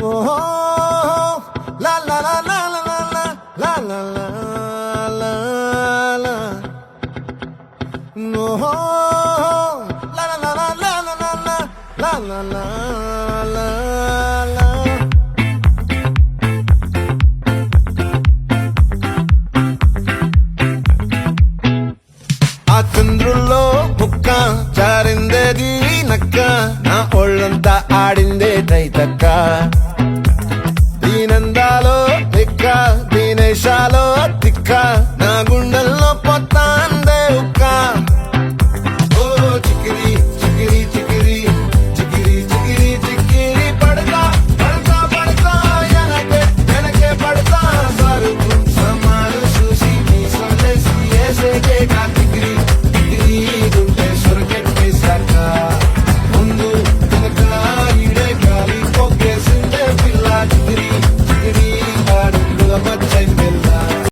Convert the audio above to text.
ఓహో లా లా లా లా లా లా లా లా లా లా ఓహో లా లా లా లా లా లా లా లా లా లా లా ఆ చంద్రుల్లో ముక్క జారిందేది నక్క నా ఒళ్ళంతా ఆడిందే తైతక్క